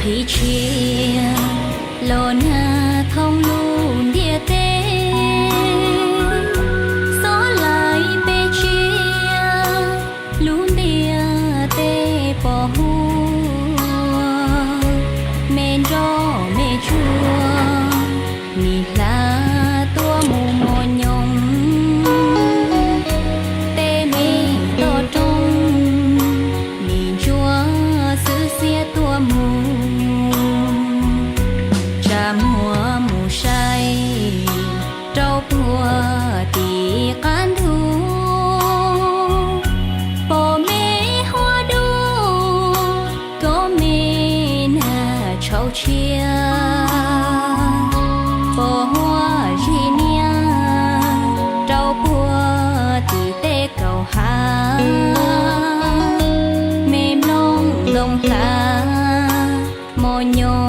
thì chia lon thông luôn địa tê gió lại bê chia luôn địa tê bỏ hùa mền gió mê chua mi là tua mù mò nhung tê mê to trong mi chua sự xia tua mù mùa mù say trâu bùa tì can thu bò mê hoa đu có mê nà trâu chia bò hoa rì nia trâu bùa tì tê cầu hà mềm lông lông ta mò nhô